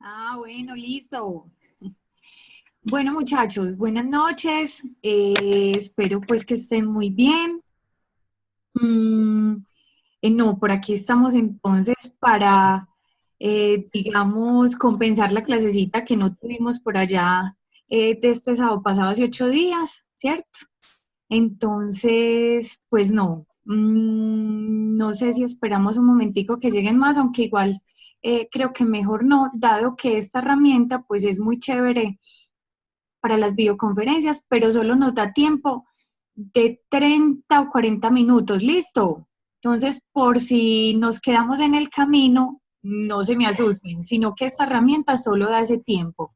Bueno, listo. Bueno, muchachos, buenas noches. Espero pues que estén muy bien. Mm, no, por aquí estamos entonces para, digamos, compensar la clasecita que no tuvimos por allá de este sábado pasado hace 8 días, ¿cierto? Entonces, pues no, no sé si esperamos un momentico que lleguen más, aunque igual creo que mejor no, dado que esta herramienta pues es muy chévere para las videoconferencias, pero solo nos da tiempo de 30 o 40 minutos, listo. Entonces, por si nos quedamos en el camino, no se me asusten, sino que esta herramienta solo da ese tiempo.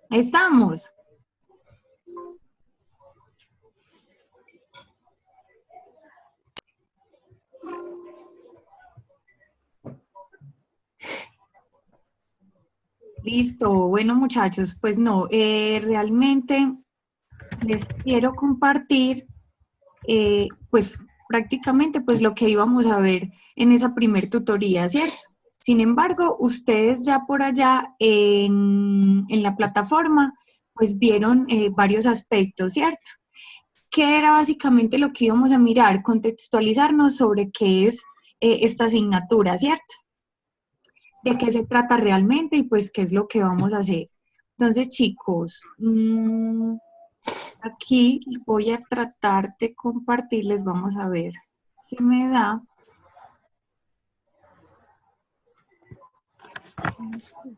Estamos. Listo, bueno muchachos, pues no, realmente les quiero compartir pues prácticamente pues lo que íbamos a ver en esa primer tutoría, ¿cierto? Sin embargo, ustedes ya por allá en la plataforma pues vieron varios aspectos, ¿cierto? ¿Qué era básicamente lo que íbamos a mirar? Contextualizarnos sobre qué es esta asignatura, ¿cierto? De qué se trata realmente y pues qué es lo que vamos a hacer. Entonces, chicos, aquí voy a tratar de compartirles, vamos a ver si me da.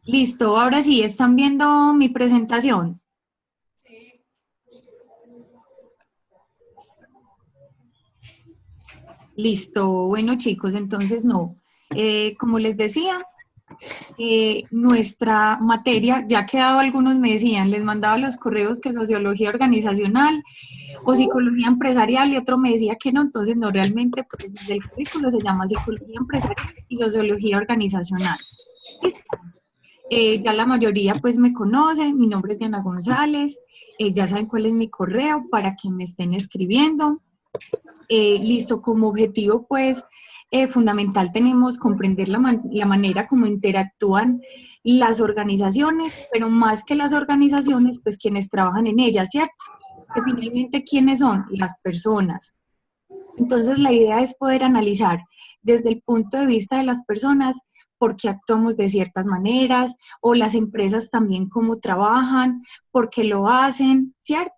Listo, ahora sí, ¿están viendo mi presentación? Listo, bueno chicos, entonces no. Como les decía, nuestra materia, ya que algunos me decían, les mandaba los correos que sociología organizacional o psicología empresarial y otro me decía que no, entonces no, realmente pues desde el currículo se llama psicología empresarial y sociología organizacional. ¿Listo? Ya la mayoría pues me conoce, mi nombre es Diana González, ya saben cuál es mi correo para que me estén escribiendo. Listo, como objetivo pues fundamental tenemos comprender la manera como interactúan las organizaciones, pero más que las organizaciones, pues quienes trabajan en ellas, ¿cierto? Que finalmente, ¿quiénes son? Las personas. Entonces, la idea es poder analizar desde el punto de vista de las personas por qué actuamos de ciertas maneras, o las empresas también cómo trabajan, por qué lo hacen, ¿cierto?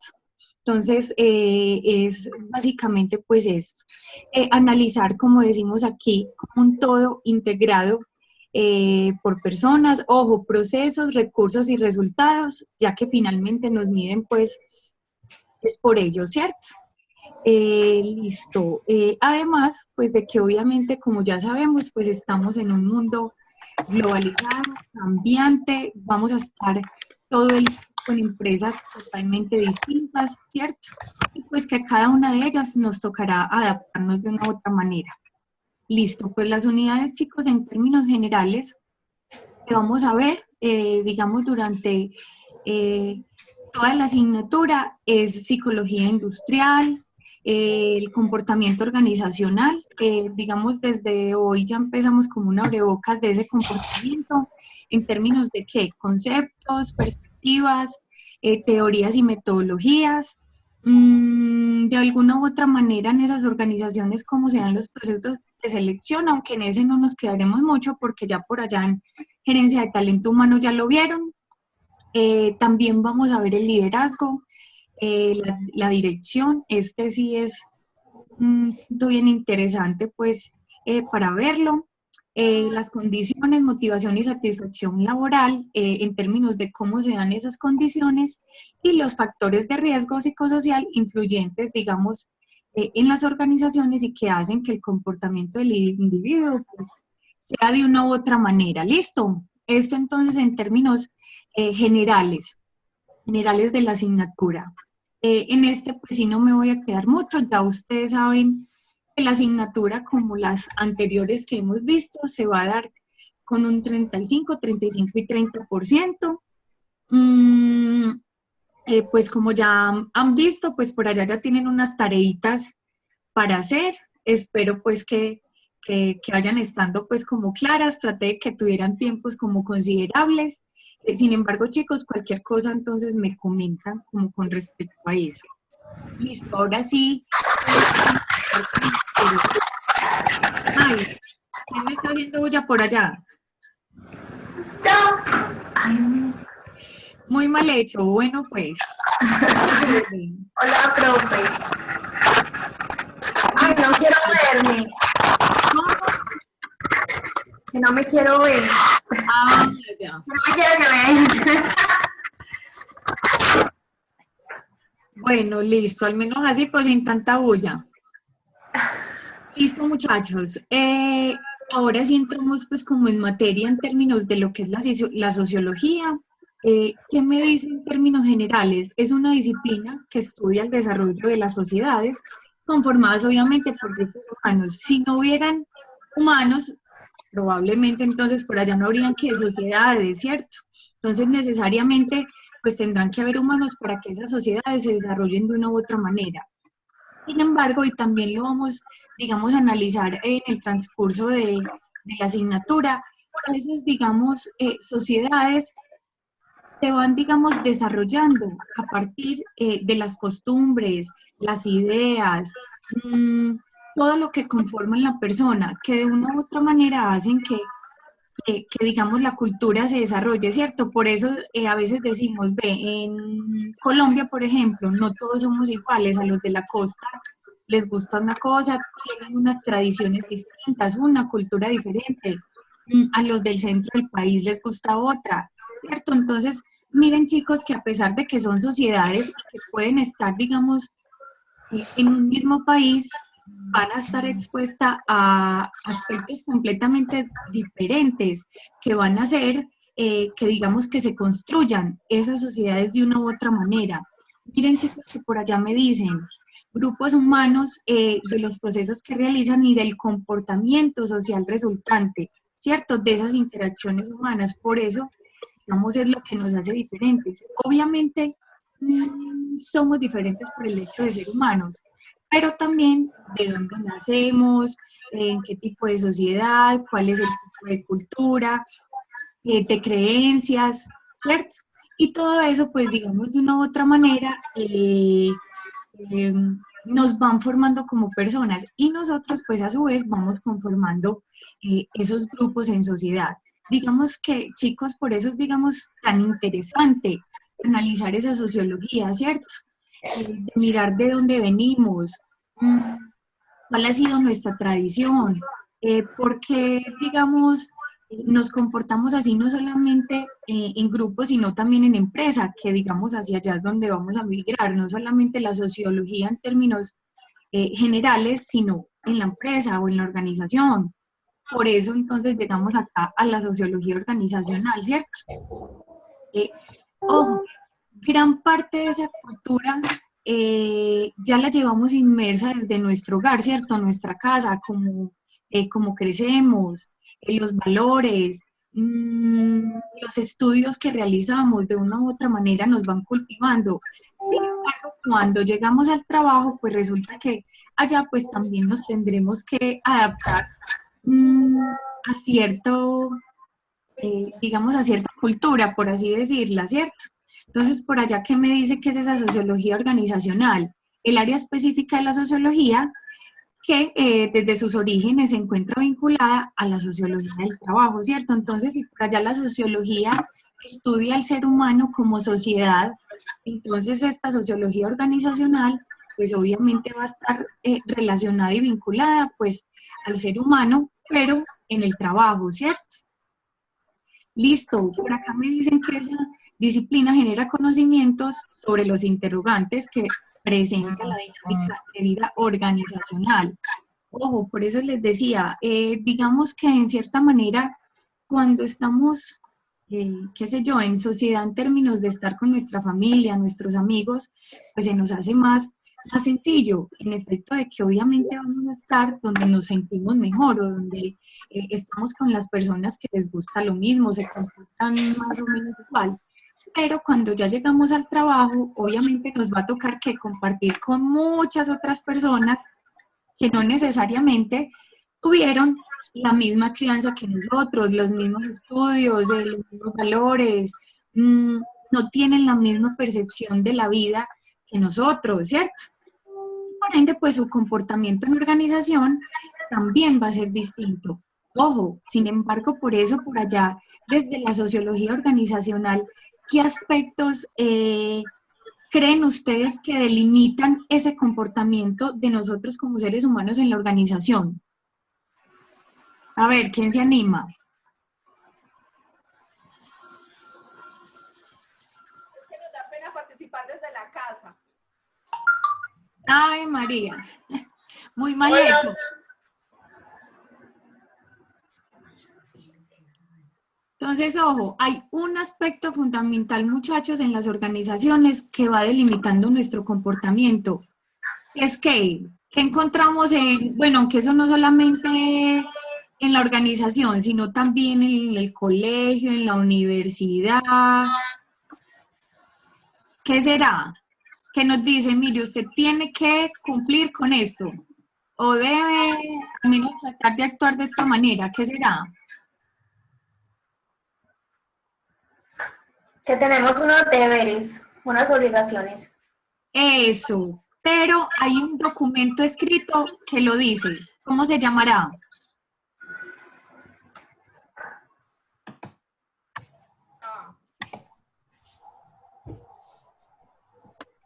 Entonces, es básicamente pues esto, analizar, como decimos aquí, como un todo integrado por personas, ojo, procesos, recursos y resultados, ya que finalmente nos miden pues es por ello, ¿cierto? Listo. Además, pues de que obviamente, como ya sabemos, pues estamos en un mundo globalizado, cambiante, vamos a estar todo el tiempo en empresas totalmente distintas, ¿cierto? Y pues que a cada una de ellas nos tocará adaptarnos de una u otra manera. Listo, pues las unidades, chicos, en términos generales, que vamos a ver, digamos, durante eh, toda la asignatura es psicología industrial, el comportamiento organizacional, digamos, desde hoy ya empezamos como un abrebocas de ese comportamiento, en términos de qué, conceptos, perspectivas, teorías y metodologías. De alguna u otra manera en esas organizaciones cómo se dan los procesos de selección, aunque en ese no nos quedaremos mucho porque ya por allá en gerencia de talento humano ya lo vieron. También vamos a ver el liderazgo, la dirección. Este sí es un punto bien interesante, pues, para verlo. Las condiciones, motivación y satisfacción laboral, en términos de cómo se dan esas condiciones y los factores de riesgo psicosocial influyentes, digamos, en las organizaciones y que hacen que el comportamiento del individuo, pues, sea de una u otra manera. ¿Listo? Esto entonces en términos generales, generales de la asignatura. En este pues sí no me voy a quedar mucho, ya ustedes saben que la asignatura como las anteriores que hemos visto se va a dar con un 35, 35 y 30%. Mm, pues como ya han visto, pues por allá ya tienen unas tareitas para hacer. Espero pues que vayan estando pues como claras, traté de que tuvieran tiempos como considerables. Sin embargo, chicos, cualquier cosa entonces me comentan como con respecto a eso. Listo, ahora sí. Ay, ¿quién me está haciendo bulla por allá? Yo. Ay. Muy mal hecho, bueno pues. Hola, profe. Ay, no quiero verme. Que no me quiero ver. Ah, ya. No me quiero ver. Bueno, listo, al menos así pues sin tanta bulla. Listo, muchachos. Ahora sí entramos pues como en materia en términos de lo que es la sociología. ¿Qué me dice en términos generales? Es una disciplina que estudia el desarrollo de las sociedades conformadas obviamente por grupos humanos. Si no hubieran humanos, probablemente entonces por allá no habrían que sociedades, ¿cierto? Entonces necesariamente pues tendrán que haber humanos para que esas sociedades se desarrollen de una u otra manera. Sin embargo, y también lo vamos, digamos, a analizar en el transcurso de la asignatura, esas, digamos, sociedades se van, digamos, desarrollando a partir de las costumbres, las ideas, mmm, todo lo que conforman la persona, que de una u otra manera hacen que, digamos, la cultura se desarrolle, ¿cierto? Por eso a veces decimos, ve, en Colombia, por ejemplo, no todos somos iguales, a los de la costa les gusta una cosa, tienen unas tradiciones distintas, una cultura diferente, a los del centro del país les gusta otra, ¿cierto? Entonces, miren chicos que a pesar de que son sociedades y que pueden estar, digamos, en un mismo país, van a estar expuestas a aspectos completamente diferentes que van a hacer que digamos que se construyan esas sociedades de una u otra manera. Miren chicos que por allá me dicen, grupos humanos de los procesos que realizan y del comportamiento social resultante, ¿cierto? De esas interacciones humanas. Por eso, digamos, es lo que nos hace diferentes. Obviamente, somos diferentes por el hecho de ser humanos, pero también de dónde nacemos, en qué tipo de sociedad, cuál es el tipo de cultura, de creencias, ¿cierto? Y todo eso, pues digamos de una u otra manera, eh, nos van formando como personas y nosotros pues a su vez vamos conformando esos grupos en sociedad. Digamos que chicos, por eso es digamos tan interesante analizar esa sociología, ¿cierto? De mirar de dónde venimos, cuál ha sido nuestra tradición, por qué, digamos, nos comportamos así no solamente en grupos, sino también en empresa, que digamos hacia allá es donde vamos a migrar, no solamente la sociología en términos generales, sino en la empresa o en la organización. Por eso entonces llegamos acá a la sociología organizacional, ¿cierto? Ojo, gran parte de esa cultura ya la llevamos inmersa desde nuestro hogar, ¿cierto? Nuestra casa, como crecemos, los valores, los estudios que realizamos de una u otra manera nos van cultivando. Sin embargo, cuando llegamos al trabajo, pues resulta que allá pues también nos tendremos que adaptar a cierto, digamos, a cierta cultura, por así decirla, ¿cierto? Entonces, por allá, ¿qué me dice que es esa sociología organizacional? El área específica de la sociología que desde sus orígenes se encuentra vinculada a la sociología del trabajo, ¿cierto? Entonces, si por allá la sociología estudia al ser humano como sociedad, entonces esta sociología organizacional, pues obviamente va a estar relacionada y vinculada, pues, al ser humano, pero en el trabajo, ¿cierto? Listo, por acá me dicen que esa disciplina genera conocimientos sobre los interrogantes que presenta la dinámica de vida organizacional. Ojo, por eso les decía, digamos que en cierta manera, cuando estamos, qué sé yo, en sociedad en términos de estar con nuestra familia, nuestros amigos, pues se nos hace más sencillo, en efecto de que obviamente vamos a estar donde nos sentimos mejor o donde estamos con las personas que les gusta lo mismo, se comportan más o menos igual. Pero cuando ya llegamos al trabajo, obviamente nos va a tocar que compartir con muchas otras personas que no necesariamente tuvieron la misma crianza que nosotros, los mismos estudios, los mismos valores, no tienen la misma percepción de la vida que nosotros, ¿cierto? Por ende, pues su comportamiento en organización también va a ser distinto. Ojo, sin embargo, por eso, por allá, desde la sociología organizacional, ¿qué aspectos creen ustedes que delimitan ese comportamiento de nosotros como seres humanos en la organización? A ver, ¿quién se anima? Es que nos da pena participar desde la casa. Ay, María, muy mal Hola. hecho. Entonces, ojo, hay un aspecto fundamental, muchachos, en las organizaciones que va delimitando nuestro comportamiento. Es que, ¿qué encontramos en, bueno, aunque eso no solamente en la organización, sino también en el colegio, en la universidad? ¿Qué será? Que nos dice, mire, usted tiene que cumplir con esto, o debe al menos tratar de actuar de esta manera. ¿Qué será? Que tenemos unos deberes, unas obligaciones. Eso, pero hay un documento escrito que lo dice. ¿Cómo se llamará?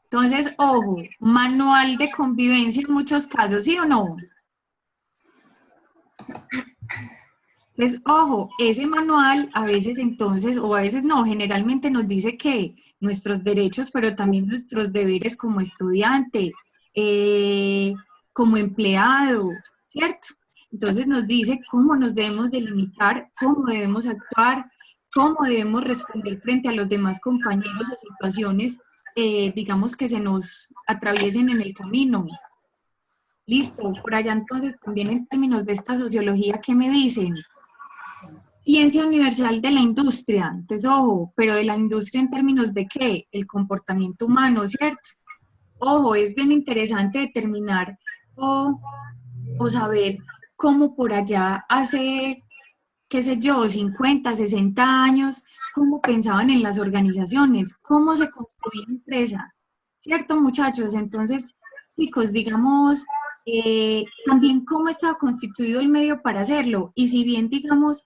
Entonces, ojo, manual de convivencia en muchos casos, ¿sí o no? Entonces, ojo, ese manual a veces entonces, o a veces no, generalmente nos dice que nuestros derechos, pero también nuestros deberes como estudiante, como empleado, ¿cierto? Entonces nos dice cómo nos debemos delimitar, cómo debemos actuar, cómo debemos responder frente a los demás compañeros o situaciones, digamos, que se nos atraviesen en el camino. Listo, por allá entonces también en términos de esta sociología, ¿qué me dicen? Ciencia universal de la industria, entonces ojo, pero de la industria en términos de ¿qué? El comportamiento humano, ¿cierto? Ojo, es bien interesante determinar o saber cómo por allá hace, qué sé yo, 50, 60 años, cómo pensaban en las organizaciones, cómo se construía empresa, ¿cierto, muchachos? Entonces, chicos, digamos, también cómo estaba constituido el medio para hacerlo, y si bien, digamos,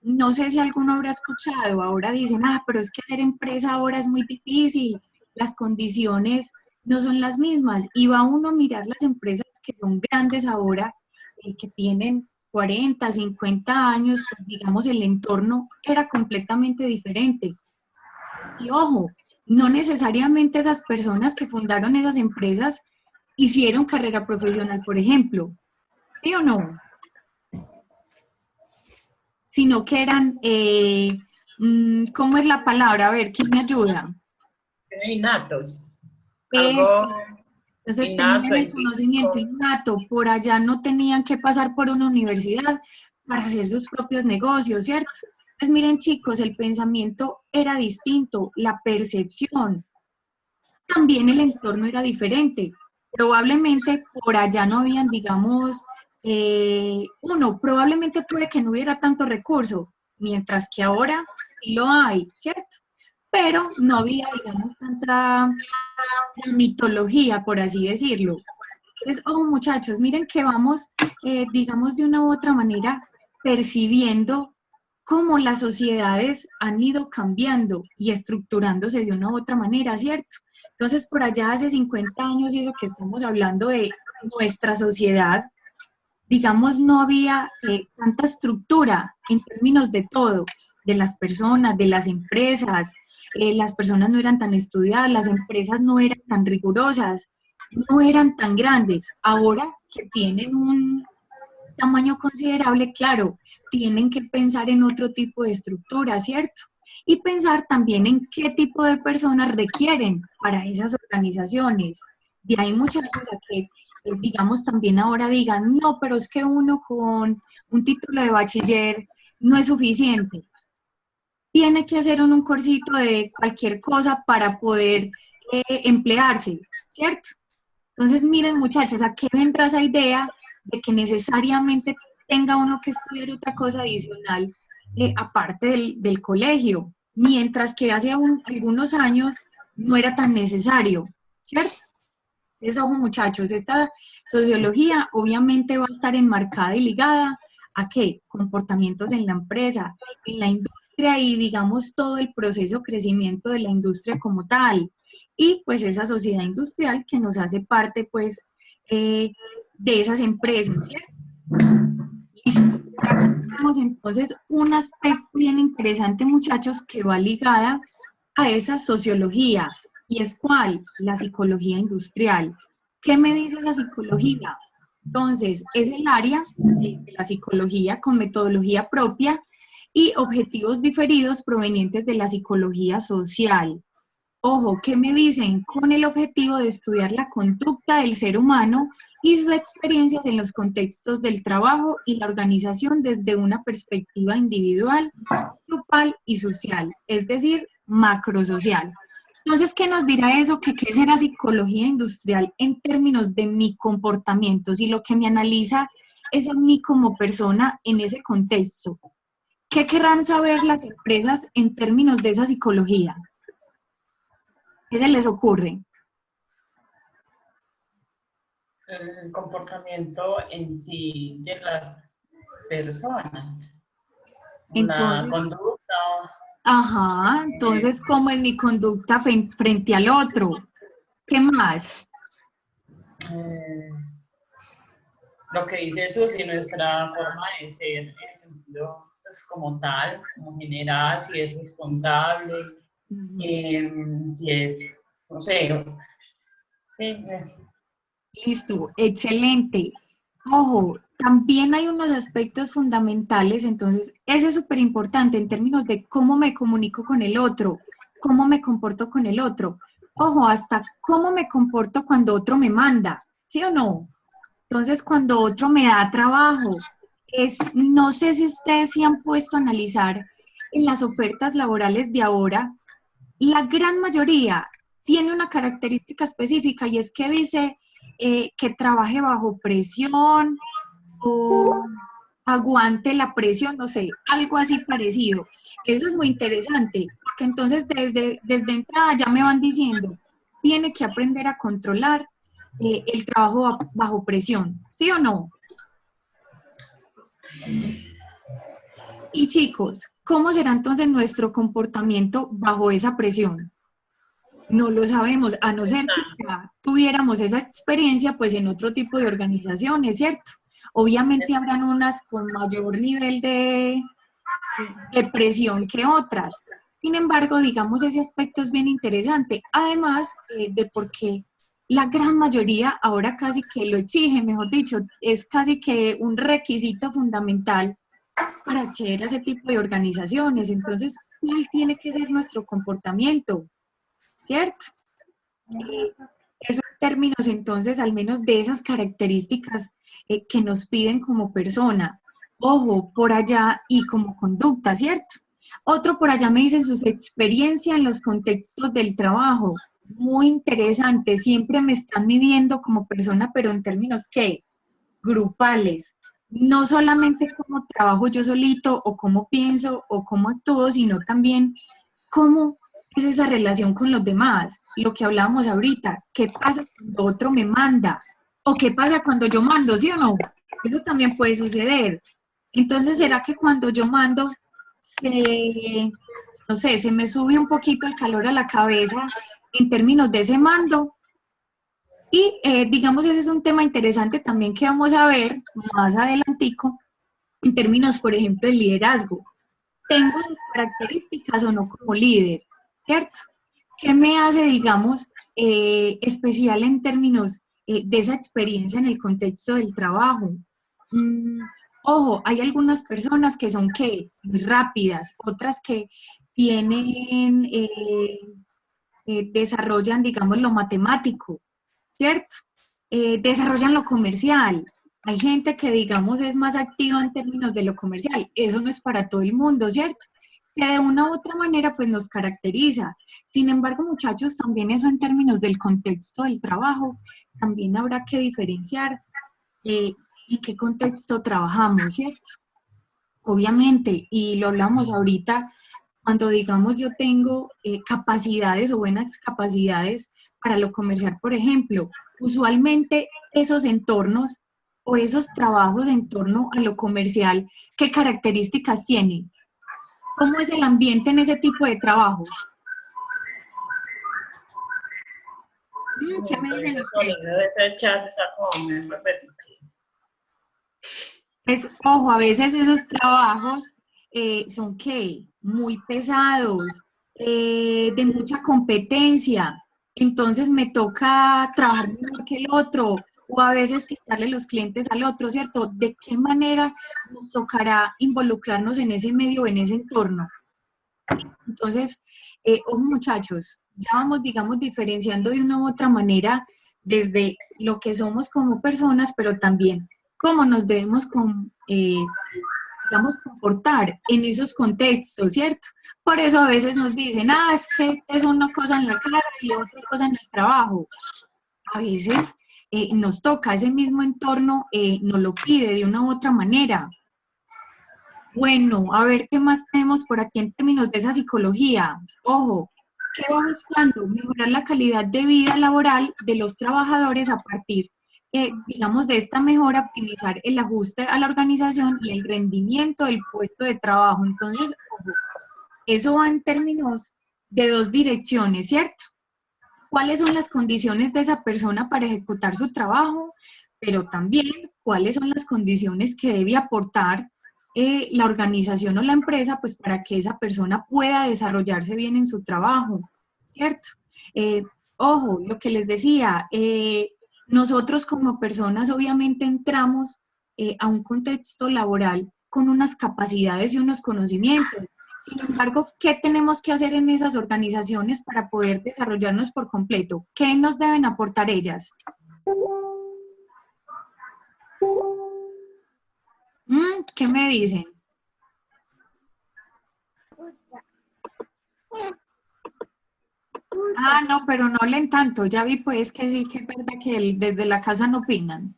no sé si alguno habrá escuchado, ahora dicen, pero es que hacer empresa ahora es muy difícil, las condiciones no son las mismas, y va uno a mirar las empresas que son grandes ahora, que tienen 40, 50 años, pues digamos el entorno era completamente diferente. Y ojo, no necesariamente esas personas que fundaron esas empresas hicieron carrera profesional, por ejemplo, ¿sí o no? Sino que eran, ¿cómo es la palabra? A ver, ¿quién me ayuda? Innatos. Eso. Algo Entonces innato, tenían el conocimiento innato, por allá no tenían que pasar por una universidad para hacer sus propios negocios, ¿cierto? Pues miren chicos, el pensamiento era distinto, la percepción, también el entorno era diferente. Probablemente por allá no habían, digamos, probablemente puede que no hubiera tanto recurso, mientras que ahora sí lo hay, ¿cierto? Pero no había, digamos, tanta mitología, por así decirlo. Entonces, muchachos, miren que vamos, digamos, de una u otra manera, percibiendo cómo las sociedades han ido cambiando y estructurándose de una u otra manera, ¿cierto? Entonces, por allá hace 50 años, y eso que estamos hablando de nuestra sociedad, digamos, no había tanta estructura en términos de todo, de las personas, de las empresas, las personas no eran tan estudiadas, las empresas no eran tan rigurosas, no eran tan grandes. Ahora que tienen un tamaño considerable, claro, tienen que pensar en otro tipo de estructura, ¿cierto? Y pensar también en qué tipo de personas requieren para esas organizaciones. De ahí muchas veces a que, digamos, también ahora digan, no, pero es que uno con un título de bachiller no es suficiente. Tiene que hacer un cursito de cualquier cosa para poder emplearse, ¿cierto? Entonces, miren, muchachos, ¿a qué vendrá esa idea de que necesariamente tenga uno que estudiar otra cosa adicional aparte del colegio, mientras que hace algunos años no era tan necesario, ¿cierto? Entonces, ojo muchachos, esta sociología obviamente va a estar enmarcada y ligada a qué, comportamientos en la empresa, en la industria y digamos todo el proceso de crecimiento de la industria como tal, y pues esa sociedad industrial que nos hace parte pues de esas empresas, ¿cierto? Listo. Tenemos entonces un aspecto bien interesante muchachos que va ligada a esa sociología. ¿Y es cuál? La psicología industrial. ¿Qué me dice esa psicología? Entonces, es el área de la psicología con metodología propia y objetivos diferidos provenientes de la psicología social. Ojo, ¿qué me dicen? Con el objetivo de estudiar la conducta del ser humano y sus experiencias en los contextos del trabajo y la organización desde una perspectiva individual, grupal y social, es decir, macrosocial. Entonces, ¿qué nos dirá eso? ¿Qué es la psicología industrial en términos de mi comportamiento? Si lo que me analiza es a mí como persona en ese contexto. ¿Qué querrán saber las empresas en términos de esa psicología? ¿Qué se les ocurre? El comportamiento en sí de las personas. Entonces, La conducta. ajá, entonces, ¿cómo es mi conducta frente al otro? ¿Qué más? Lo que dice eso, si nuestra forma de ser, en el sentido pues, como tal, como general, si es responsable, si es, no sé, sí, Listo, excelente. Ojo, también hay unos aspectos fundamentales, entonces, ese es súper importante en términos de cómo me comunico con el otro, cómo me comporto con el otro. Ojo, hasta cómo me comporto cuando otro me manda, ¿sí o no? Entonces, cuando otro me da trabajo, no sé si ustedes se han puesto a analizar en las ofertas laborales de ahora, la gran mayoría tiene una característica específica y es que dice que trabaje bajo presión o aguante la presión, no sé, algo así parecido. Eso es muy interesante, porque entonces desde entrada ya me van diciendo, tiene que aprender a controlar el trabajo bajo presión, ¿sí o no? Y chicos, ¿cómo será entonces nuestro comportamiento bajo esa presión? No lo sabemos, a no ser que ya tuviéramos esa experiencia pues en otro tipo de organizaciones, ¿cierto? Obviamente habrán unas con mayor nivel de presión que otras. Sin embargo, digamos, ese aspecto es bien interesante, además de porque la gran mayoría ahora casi que lo exige, mejor dicho, es casi que un requisito fundamental para acceder a ese tipo de organizaciones. Entonces, ¿cuál tiene que ser nuestro comportamiento? ¿Cierto? Eso en términos entonces al menos de esas características que nos piden como persona. Ojo, por allá y como conducta, ¿cierto? Otro por allá me dicen sus experiencias en los contextos del trabajo. Muy interesante, siempre me están midiendo como persona, pero en términos ¿qué? Grupales. No solamente cómo trabajo yo solito o cómo pienso o cómo actúo, sino también cómo es esa relación con los demás, lo que hablábamos ahorita, qué pasa cuando otro me manda, o qué pasa cuando yo mando, ¿sí o no? Eso también puede suceder. Entonces, ¿será que cuando yo mando, no sé, se me sube un poquito el calor a la cabeza en términos de ese mando? Y digamos, ese es un tema interesante también que vamos a ver más adelantico, en términos, por ejemplo, del liderazgo. ¿Tengo las características o no como líder? ¿Cierto? ¿Qué me hace, digamos, especial en términos de esa experiencia en el contexto del trabajo? Ojo, hay algunas personas que son ¿qué? Muy rápidas, otras que tienen, desarrollan, digamos, lo matemático, ¿cierto? Desarrollan lo comercial. Hay gente que, digamos, es más activa en términos de lo comercial. Eso no es para todo el mundo, ¿cierto? Que de una u otra manera pues nos caracteriza. Sin embargo, muchachos, también eso en términos del contexto del trabajo, también habrá que diferenciar en qué contexto trabajamos, ¿cierto? Obviamente, y lo hablamos ahorita, cuando digamos yo tengo capacidades o buenas capacidades para lo comercial, por ejemplo, usualmente esos entornos o esos trabajos en torno a lo comercial, ¿qué características tienen? ¿Cómo es el ambiente en ese tipo de trabajos? ¿Qué me dicen ustedes? Ese chat está como muy repetitivo. Pues, ojo, a veces esos trabajos son ¿qué? Muy pesados, de mucha competencia, entonces me toca trabajar mejor que el otro, o a veces quitarle los clientes al otro, ¿cierto? ¿De qué manera nos tocará involucrarnos en ese medio, en ese entorno? Entonces, ojo muchachos, ya vamos, digamos, diferenciando de una u otra manera desde lo que somos como personas, pero también cómo nos debemos, digamos, comportar en esos contextos, ¿cierto? Por eso a veces nos dicen, es que es una cosa en la casa y otra cosa en el trabajo. A veces nos toca ese mismo entorno, nos lo pide de una u otra manera. Bueno, a ver qué más tenemos por aquí en términos de esa psicología. Ojo, ¿qué va buscando? Mejorar la calidad de vida laboral de los trabajadores a partir, digamos, de esta mejora, optimizar el ajuste a la organización y el rendimiento del puesto de trabajo. Entonces, ojo, eso va en términos de dos direcciones, ¿cierto? ¿Cuáles son las condiciones de esa persona para ejecutar su trabajo? Pero también, ¿cuáles son las condiciones que debe aportar la organización o la empresa, pues para que esa persona pueda desarrollarse bien en su trabajo, ¿cierto? Ojo, lo que les decía, nosotros como personas obviamente entramos a un contexto laboral con unas capacidades y unos conocimientos. Sin embargo, ¿qué tenemos que hacer en esas organizaciones para poder desarrollarnos por completo? ¿Qué nos deben aportar ellas? ¿Qué me dicen? No, pero no hablen tanto. Ya vi pues que sí, que es verdad que desde la casa no opinan.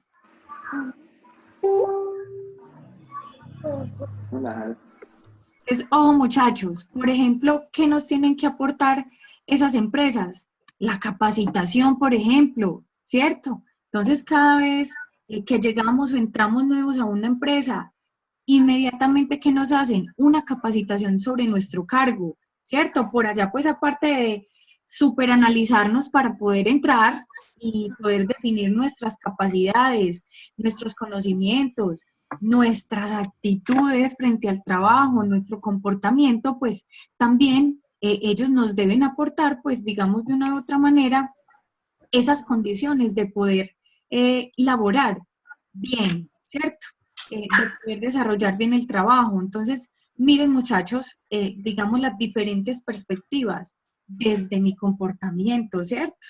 Entonces, ojo muchachos, por ejemplo, ¿qué nos tienen que aportar esas empresas? La capacitación, por ejemplo, ¿cierto? Entonces, cada vez que llegamos o entramos nuevos a una empresa, inmediatamente, ¿qué nos hacen? Una capacitación sobre nuestro cargo, ¿cierto? Por allá, pues, aparte de superanalizarnos para poder entrar y poder definir nuestras capacidades, nuestros conocimientos, nuestras actitudes frente al trabajo, nuestro comportamiento, pues también ellos nos deben aportar, pues digamos de una u otra manera, esas condiciones de poder laborar bien, ¿cierto? De poder desarrollar bien el trabajo. Entonces, miren muchachos, digamos las diferentes perspectivas desde mi comportamiento, ¿cierto?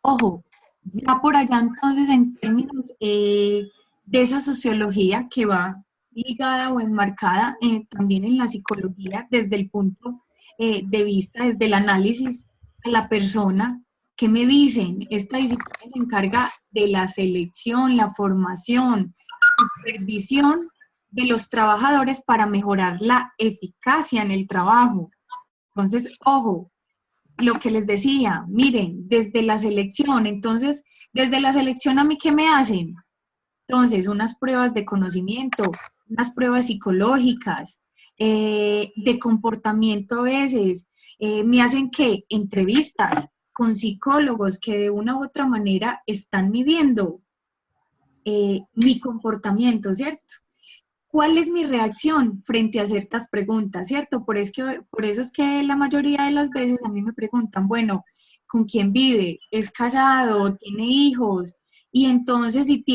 Ojo, ya por allá entonces en términos de esa sociología que va ligada o enmarcada también en la psicología desde el punto de vista, desde el análisis a la persona, ¿qué me dicen? Esta disciplina se encarga de la selección, la formación, supervisión de los trabajadores para mejorar la eficacia en el trabajo. Entonces, ojo, lo que les decía, miren, desde la selección, entonces, desde la selección a mí, ¿qué me hacen? Entonces, unas pruebas de conocimiento, unas pruebas psicológicas, de comportamiento a veces, me hacen que entrevistas con psicólogos que de una u otra manera están midiendo mi comportamiento, ¿cierto? ¿Cuál es mi reacción frente a ciertas preguntas, cierto? Por eso es que la mayoría de las veces a mí me preguntan, bueno, ¿con quién vive? ¿Es casado? ¿Tiene hijos? Y entonces si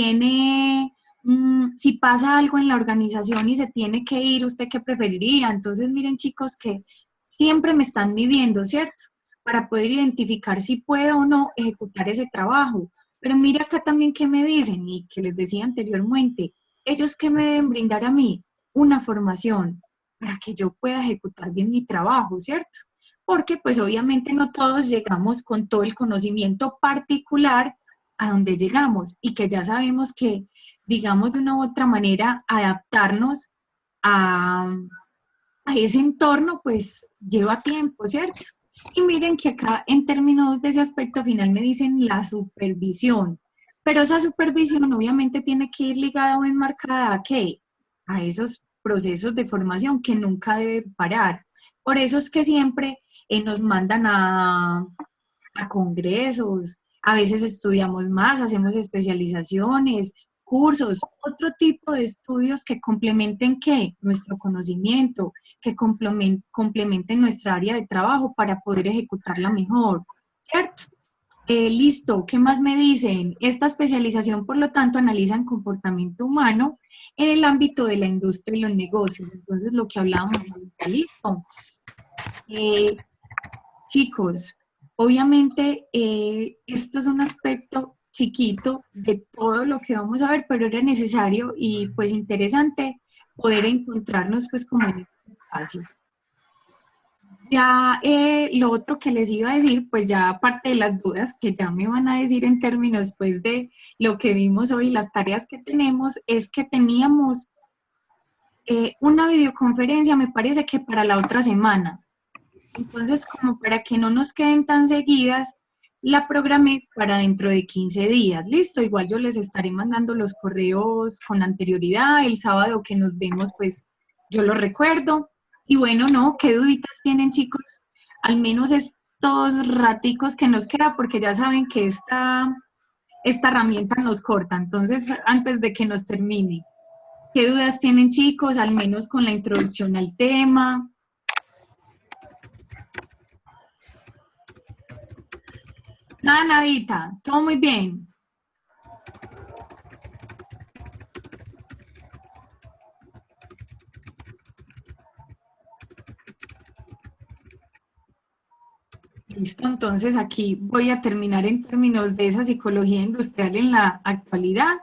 pasa algo en la organización y se tiene que ir, ¿usted qué preferiría? Entonces miren chicos que siempre me están midiendo, ¿cierto? Para poder identificar si puedo o no ejecutar ese trabajo. Pero mira acá también qué me dicen y que les decía anteriormente, ellos que me deben brindar a mí una formación para que yo pueda ejecutar bien mi trabajo, ¿cierto? Porque pues obviamente no todos llegamos con todo el conocimiento particular a donde llegamos y que ya sabemos que, digamos, de una u otra manera, adaptarnos a ese entorno, pues lleva tiempo, ¿cierto? Y miren que acá en términos de ese aspecto final me dicen la supervisión, pero esa supervisión obviamente tiene que ir ligada o enmarcada a ¿qué? A esos procesos de formación que nunca deben parar. Por eso es que siempre nos mandan a congresos, a veces estudiamos más, hacemos especializaciones, cursos, otro tipo de estudios que complementen ¿qué? Nuestro conocimiento, que complementen nuestra área de trabajo para poder ejecutarla mejor, ¿cierto? Listo, ¿qué más me dicen? Esta especialización, por lo tanto, analiza el comportamiento humano en el ámbito de la industria y los negocios. Entonces, lo que hablábamos ahorita, listo. Chicos, obviamente esto es un aspecto chiquito de todo lo que vamos a ver, pero era necesario y pues interesante poder encontrarnos pues como en este espacio. Ya lo otro que les iba a decir, pues ya aparte de las dudas que ya me van a decir en términos pues de lo que vimos hoy, las tareas que tenemos, es que teníamos una videoconferencia, me parece que para la otra semana. Entonces, como para que no nos queden tan seguidas, la programé para dentro de 15 días. Listo, igual yo les estaré mandando los correos con anterioridad. El sábado que nos vemos, pues yo lo recuerdo. Y bueno, ¿no? ¿Qué duditas tienen, chicos? Al menos estos raticos que nos queda, porque ya saben que esta herramienta nos corta. Entonces, antes de que nos termine, ¿qué dudas tienen, chicos? Al menos con la introducción al tema. Nada, nadita, todo muy bien. Listo, entonces aquí voy a terminar en términos de esa psicología industrial en la actualidad.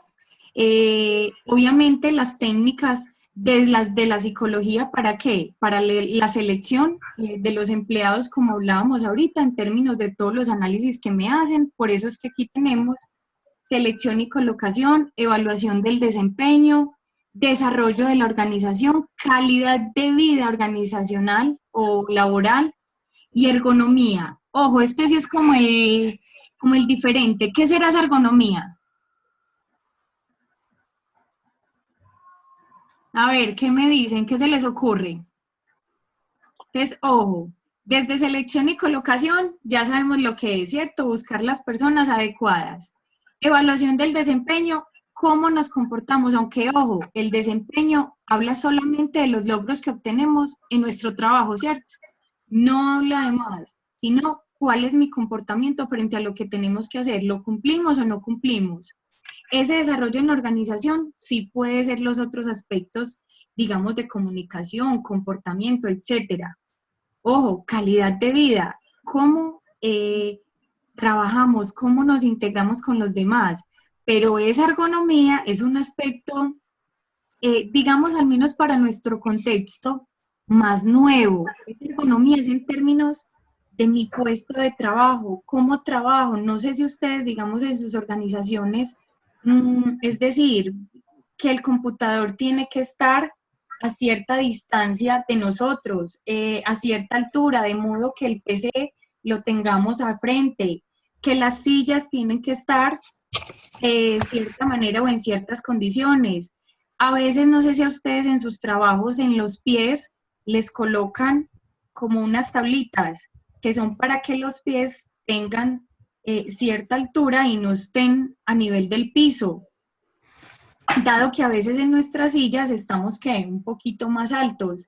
Obviamente las técnicas de la psicología, ¿para qué? Para la selección de los empleados, como hablábamos ahorita, en términos de todos los análisis que me hacen. Por eso es que aquí tenemos selección y colocación, evaluación del desempeño, desarrollo de la organización, calidad de vida organizacional o laboral y ergonomía. Ojo, este sí es como el diferente. ¿Qué será esa ergonomía? A ver, ¿qué me dicen? ¿Qué se les ocurre? Entonces, ojo, desde selección y colocación ya sabemos lo que es, ¿cierto? Buscar las personas adecuadas. Evaluación del desempeño, cómo nos comportamos, aunque, ojo, el desempeño habla solamente de los logros que obtenemos en nuestro trabajo, ¿cierto? No habla de más, sino cuál es mi comportamiento frente a lo que tenemos que hacer. ¿Lo cumplimos o no cumplimos? Ese desarrollo en la organización sí puede ser los otros aspectos, digamos, de comunicación, comportamiento, etcétera. Ojo, calidad de vida, cómo trabajamos, cómo nos integramos con los demás, pero esa ergonomía es un aspecto, digamos, al menos para nuestro contexto, más nuevo. Esa ergonomía es en términos de mi puesto de trabajo, cómo trabajo, no sé si ustedes, digamos, en sus organizaciones, es decir, que el computador tiene que estar a cierta distancia de nosotros, a cierta altura, de modo que el PC lo tengamos al frente, que las sillas tienen que estar de cierta manera o en ciertas condiciones. A veces, no sé si a ustedes en sus trabajos, en los pies, les colocan como unas tablitas, que son para que los pies tengan cierta altura y no estén a nivel del piso, dado que a veces en nuestras sillas estamos ¿qué? Un poquito más altos.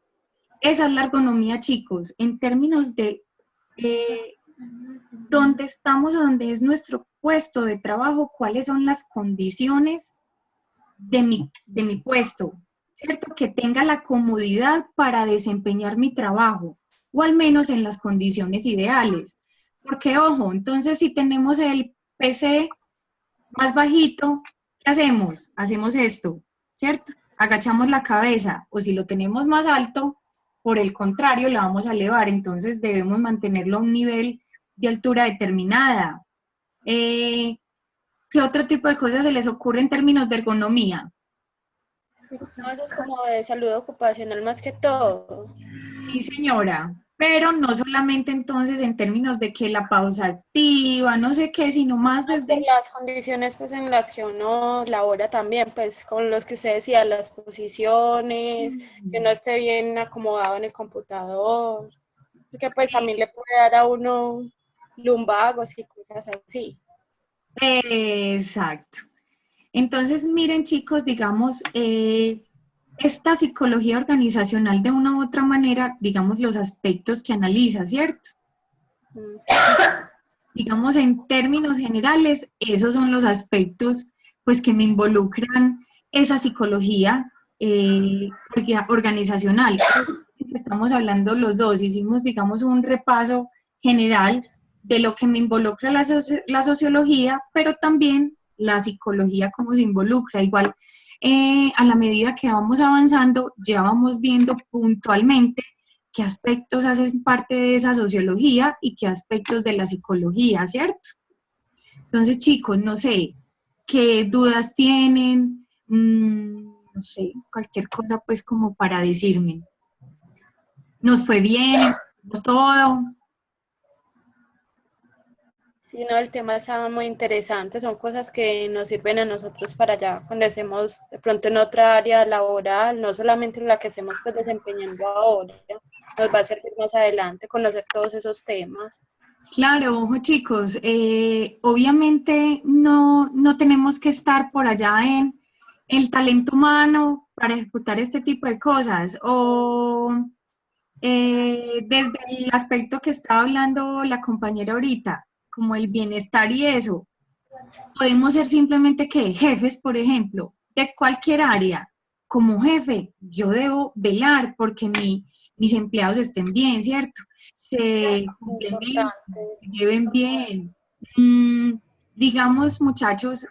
Esa es la ergonomía, chicos, en términos de dónde estamos o dónde es nuestro puesto de trabajo, cuáles son las condiciones de mi puesto, ¿cierto? Que tenga la comodidad para desempeñar mi trabajo, o al menos en las condiciones ideales. Porque, ojo, entonces si tenemos el PC más bajito, ¿qué hacemos? Hacemos esto, ¿cierto? Agachamos la cabeza, o si lo tenemos más alto, por el contrario, la vamos a elevar, entonces debemos mantenerlo a un nivel de altura determinada. ¿Qué otro tipo de cosas se les ocurre en términos de ergonomía? No, eso es como de salud ocupacional más que todo. Sí, señora, pero no solamente entonces en términos de que la pausa activa, no sé qué, sino más De desde... las condiciones pues en las que uno labora también, pues con los que se decía, las posiciones, que uno esté bien acomodado en el computador, porque pues también le puede dar a uno lumbagos y cosas así. Exacto. Entonces, miren chicos, digamos, esta psicología organizacional de una u otra manera, digamos, los aspectos que analiza, ¿cierto? Mm. Digamos, en términos generales, esos son los aspectos, pues, que me involucran esa psicología organizacional. Estamos hablando los dos, hicimos, digamos, un repaso general de lo que me involucra la sociología, pero también la psicología, cómo se involucra. Igual, a la medida que vamos avanzando, ya vamos viendo puntualmente qué aspectos hacen parte de esa sociología y qué aspectos de la psicología, ¿cierto? Entonces, chicos, no sé, ¿qué dudas tienen? No sé, cualquier cosa pues como para decirme. ¿Nos fue bien? ¿Entendimos todo? Sí, no, el tema está muy interesante, son cosas que nos sirven a nosotros para ya cuando estemos de pronto en otra área laboral, no solamente en la que estemos pues desempeñando ahora, nos va a servir más adelante conocer todos esos temas. Claro, ojo chicos, obviamente no tenemos que estar por allá en el talento humano para ejecutar este tipo de cosas o desde el aspecto que estaba hablando la compañera ahorita, como el bienestar y eso. Podemos ser simplemente que jefes, por ejemplo, de cualquier área. Como jefe, yo debo velar porque mis empleados estén bien, ¿cierto? Se Muy complementen, importante. se lleven bien. Digamos, muchachos,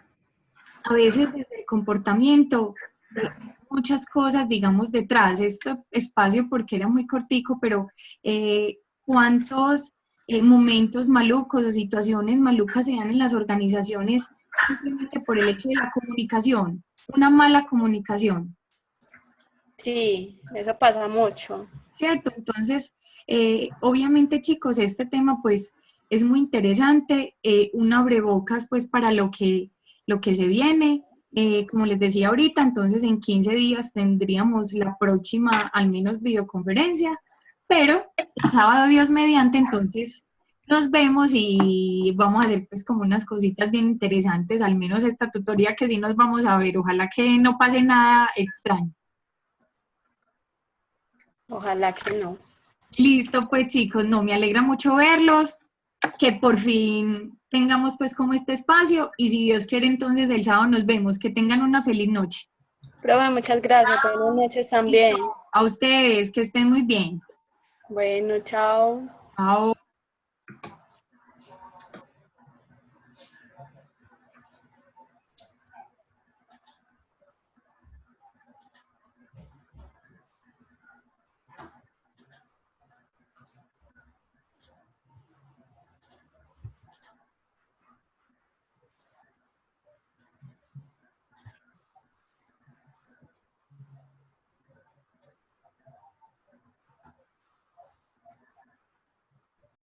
a veces desde el comportamiento, muchas cosas, digamos, detrás. Este espacio, porque era muy cortico, pero ¿cuántos momentos malucos o situaciones malucas se dan en las organizaciones simplemente por el hecho de la comunicación? Una mala comunicación, Sí, eso pasa mucho. ¿cierto? Entonces, obviamente, chicos, este tema, pues, es muy interesante, un abrebocas, pues, para lo que se viene. Como les decía ahorita, entonces en 15 días tendríamos la próxima, al menos, videoconferencia, pero el sábado, Dios mediante, entonces nos vemos y vamos a hacer pues como unas cositas bien interesantes, al menos esta tutoría que sí nos vamos a ver, ojalá que no pase nada extraño. Ojalá que no. Listo, pues chicos, no, me alegra mucho verlos, que por fin tengamos pues como este espacio y si Dios quiere entonces el sábado nos vemos, que tengan una feliz noche. Profe, muchas gracias. Buenas noches también. A ustedes, que estén muy bien. Bueno, chao. Chao.